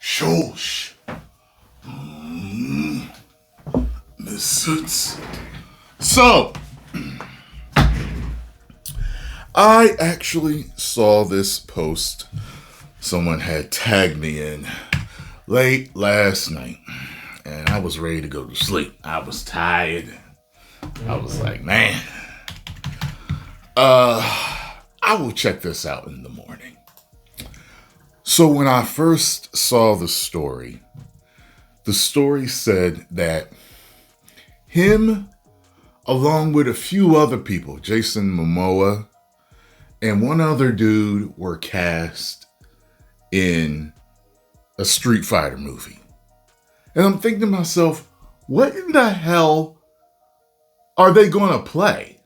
Shosh. So, I actually saw this post someone had tagged me in late last night, and I was ready to go to sleep. I was tired. I was like, man, I will check this out in the morning. So when I first saw the story said that him, along with a few other people, Jason Momoa, and one other dude were cast in a Street Fighter movie. And I'm thinking to myself, what in the hell are they going to play?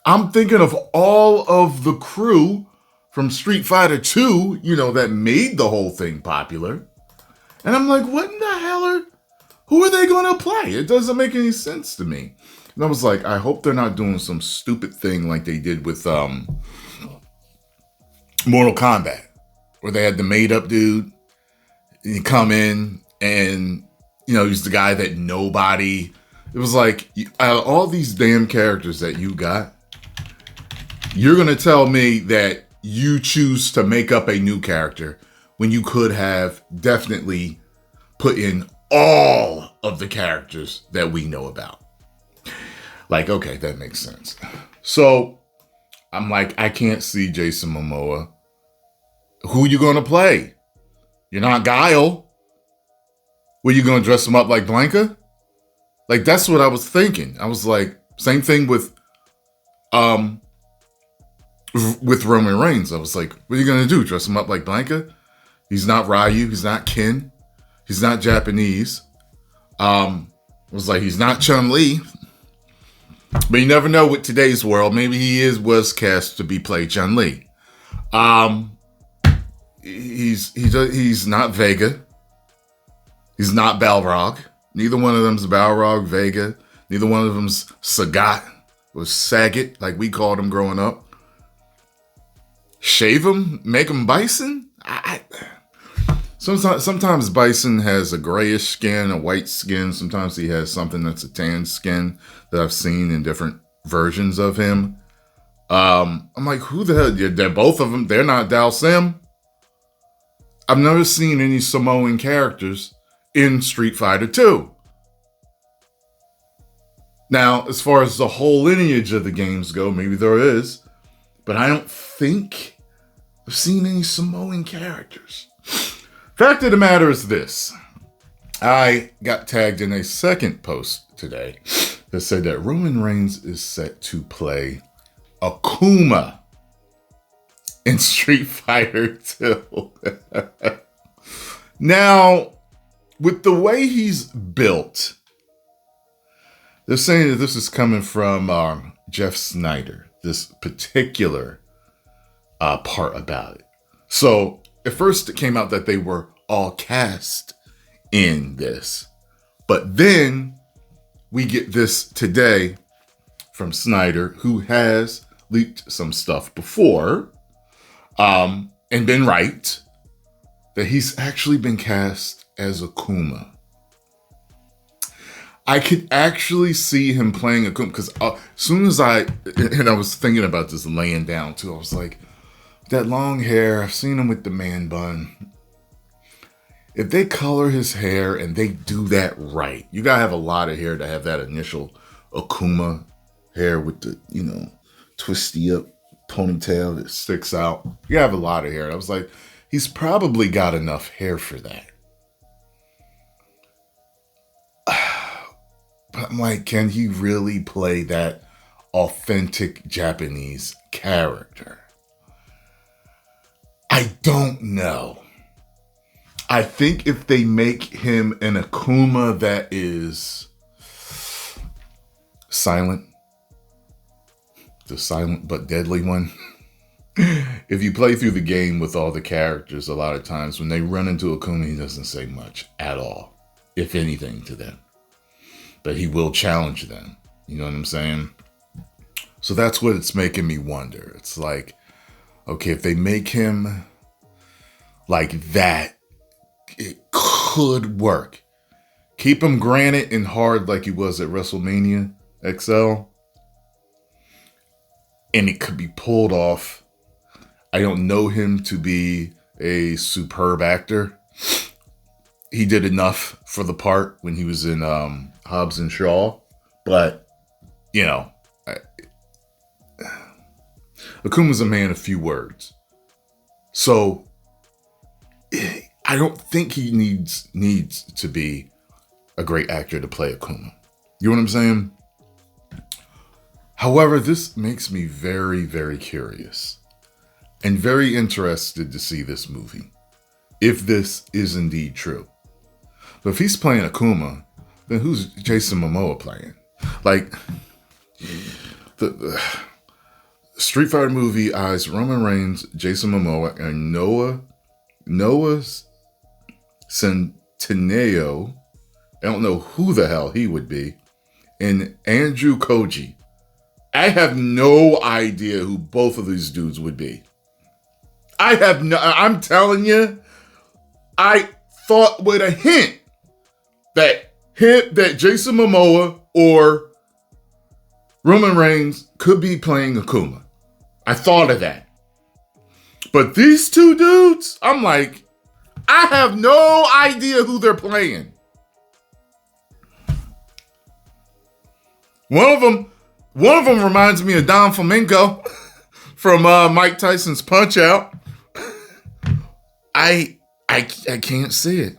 I'm thinking of all of the crew from Street Fighter 2, that made the whole thing popular. And I'm like, what in the hell who are they going to play? It doesn't make any sense to me. And I was like, I hope they're not doing some stupid thing like they did with Mortal Kombat, where they had the made up dude. And he come in and, he's the guy that nobody, it was like, out of all these damn characters that you got, you're going to tell me that you choose to make up a new character when you could have definitely put in all of the characters that we know about. Like, okay, that makes sense. So I'm like, I can't see Jason Momoa. Who you going to play? You're not Guile. Were you going to dress him up like Blanca? Like, that's what I was thinking. I was like, same thing with Roman Reigns. I was like, what are you going to do? Dress him up like Blanca? He's not Ryu. He's not Ken. He's not Japanese. I was like, he's not Chun-Li. But you never know with today's world. Maybe he was cast to play Chun-Li. He's not Vega. He's not Balrog. Neither one of them's Balrog, Vega. Neither one of them's Sagat or Sagat, like we called him growing up. Shave him? Make him Bison? Sometimes Bison has a grayish skin, a white skin. Sometimes he has something that's a tan skin that I've seen in different versions of him. I'm like, who the hell? They're both of them. They're not Dalsim. I've never seen any Samoan characters in Street Fighter 2. Now, as far as the whole lineage of the games go, maybe there is, but I don't think I've seen any Samoan characters. Fact of the matter is this. I got tagged in a second post today that said that Roman Reigns is set to play AKUMA in Street Fighter 2. Now, with the way he's built, they're saying that this is coming from Jeff Snyder, this particular part about it. So, at first it came out that they were all cast in this. But then we get this today from Snyder, who has leaked some stuff before and been right, that he's actually been cast as AKUMA. I could actually see him playing AKUMA, because as soon as I was thinking about this laying down too, I was like, that long hair, I've seen him with the man bun. If they color his hair and they do that right, you gotta have a lot of hair to have that initial AKUMA hair with the, twisty up ponytail that sticks out. You have a lot of hair. I was like, he's probably got enough hair for that. But I'm like, can he really play that authentic Japanese character? I don't know. I think if they make him an AKUMA that is silent, the silent but deadly one, if you play through the game with all the characters, a lot of times when they run into Akuma, he doesn't say much at all, if anything, to them. But he will challenge them. You know what I'm saying? So that's what it's making me wonder. It's like, okay, if they make him like that, it could work. Keep him granite and hard like he was at WrestleMania XL, and it could be pulled off. I don't know him to be a superb actor. He did enough for the part when he was in Hobbs and Shaw, but you know, Akuma's a man of few words, so I don't think he needs to be a great actor to play Akuma. You know what I'm saying? However, this makes me very, very curious and very interested to see this movie, if this is indeed true. But if he's playing Akuma, then who's Jason Momoa playing? Like, the Street Fighter movie eyes Roman Reigns, Jason Momoa, and Noah Centineo. I don't know who the hell he would be. And Andrew Koji. I have no idea who both of these dudes would be. I'm telling you, I thought with a hint that Jason Momoa or Roman Reigns could be playing Akuma. I thought of that. But these two dudes, I'm like, I have no idea who they're playing. One of them reminds me of Don Flamenco from Mike Tyson's Punch-Out. I can't see it.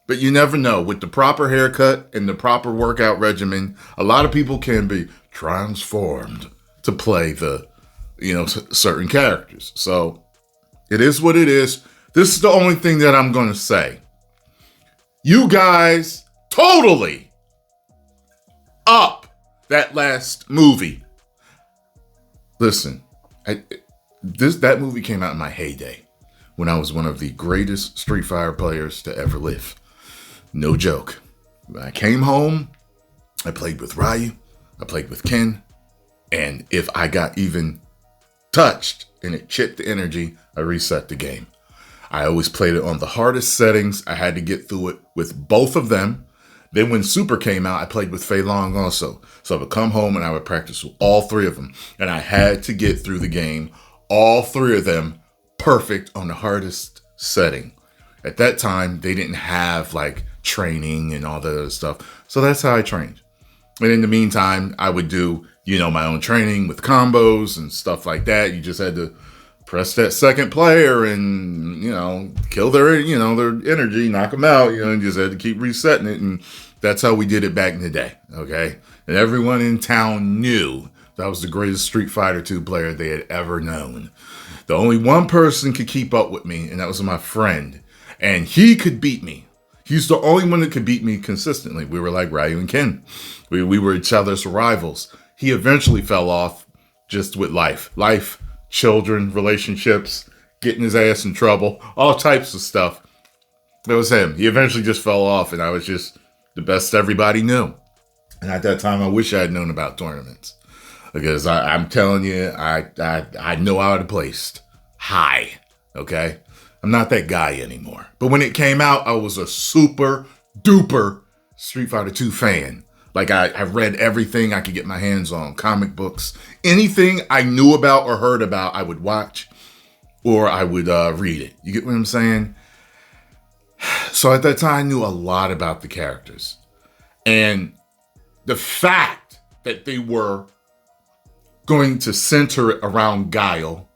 But you never know. With the proper haircut and the proper workout regimen, a lot of people can be transformed to play the, certain characters. So it is what it is. This is the only thing that I'm going to say. You guys totally up that last movie. Listen, that movie came out in my heyday when I was one of the greatest Street Fighter players to ever live. No joke. When I came home, I played with Ryu, I played with Ken, and if I got even touched and it chipped the energy, I reset the game. I always played it on the hardest settings. I had to get through it with both of them. Then when Super came out, I played with Fei Long also. So I would come home and I would practice with all three of them. And I had to get through the game, all three of them, perfect on the hardest setting. At that time, they didn't have like training and all that other stuff. So that's how I trained. And in the meantime, I would do, my own training with combos and stuff like that. You just had to press that second player and, kill their energy, knock them out, and just had to keep resetting it. And that's how we did it back in the day, okay? And everyone in town knew that I was the greatest Street Fighter 2 player they had ever known. The only one person could keep up with me, and that was my friend. And he could beat me. He's the only one that could beat me consistently. We were like Ryu and Ken. We were each other's rivals. He eventually fell off just with life, children, relationships, getting his ass in trouble, all types of stuff. That was him. He eventually just fell off, and I was just the best everybody knew. And at that time, I wish I had known about tournaments, because I'm telling you, I know I would have placed high. Okay, I'm not that guy anymore. But when it came out, I was a super duper Street Fighter 2 fan. Like I read everything I could get my hands on, comic books, anything I knew about or heard about, I would watch or I would read it. You get what I'm saying? So at that time, I knew a lot about the characters. And the fact that they were going to center it around Guile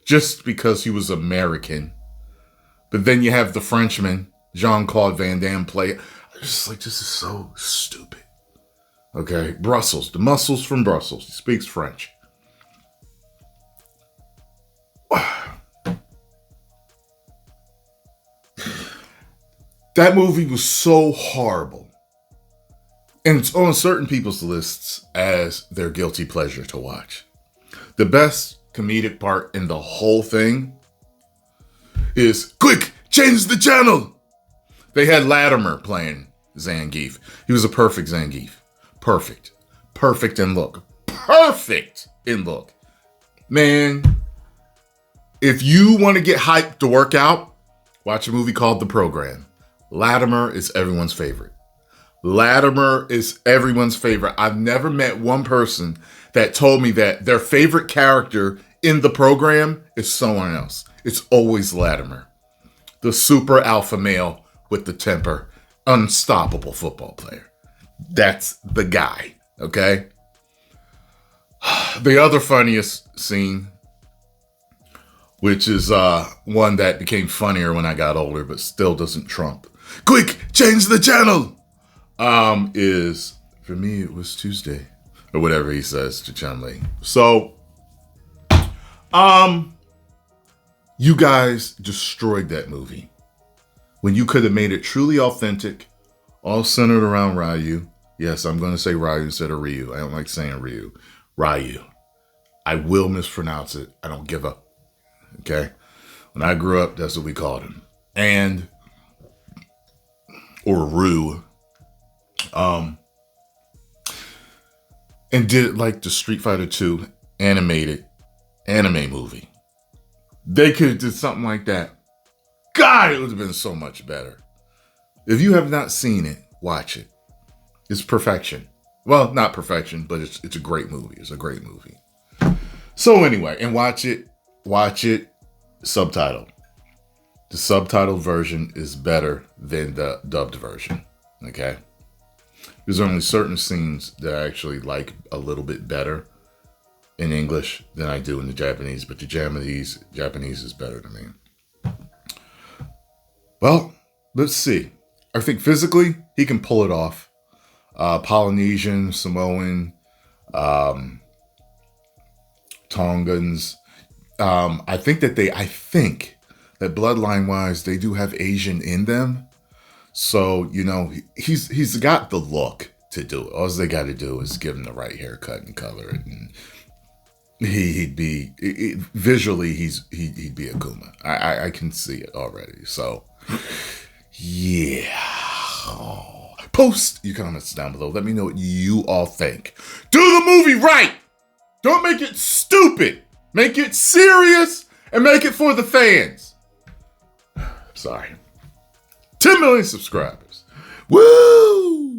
just because he was American. But then you have the Frenchman, Jean-Claude Van Damme, play it. I was just like, this is so stupid. Okay, Brussels, the muscles from Brussels. He speaks French. That movie was so horrible. And it's on certain people's lists as their guilty pleasure to watch. The best comedic part in the whole thing is, quick, change the channel. They had Latimer playing Zangief. He was a perfect Zangief. Perfect. Perfect in look. Perfect in look. Man, if you want to get hyped to work out, watch a movie called The Program. Latimer is everyone's favorite. Latimer is everyone's favorite. I've never met one person that told me that their favorite character in The Program is someone else. It's always Latimer. The super alpha male with the temper, unstoppable football player. That's the guy, okay? The other funniest scene, which is one that became funnier when I got older, but still doesn't trump. Quick, change the channel! Is, for me, it was Tuesday. Or whatever he says to Chun-Li. So, you guys destroyed that movie. When you could have made it truly authentic, all centered around Ryu. Yes, I'm going to say Ryu instead of Ryu. I don't like saying Ryu. Ryu. I will mispronounce it. I don't give up. Okay? When I grew up, that's what we called him. Or Rue. And did it like the Street Fighter 2 animated anime movie. They could have did something like that. God, it would have been so much better. If you have not seen it, watch it. It's perfection. Well, not perfection, but it's a great movie. It's a great movie. So anyway, and watch it subtitled. The subtitled version is better than the dubbed version. Okay? There's only certain scenes that I actually like a little bit better in English than I do in the Japanese, but the Japanese is better to me. Well, let's see. I think physically, he can pull it off. Polynesian, Samoan, Tongans. I think that bloodline-wise, they do have Asian in them. So, you know, he's got the look to do it. All they got to do is give him the right haircut and color it, and he'd be visually he'd be AKUMA. I can see it already. So, yeah. Post your comments down below. Let me know what you all think. Do the movie right. Don't make it stupid. Make it serious and make it for the fans. Sorry. 10 million subscribers. Woo!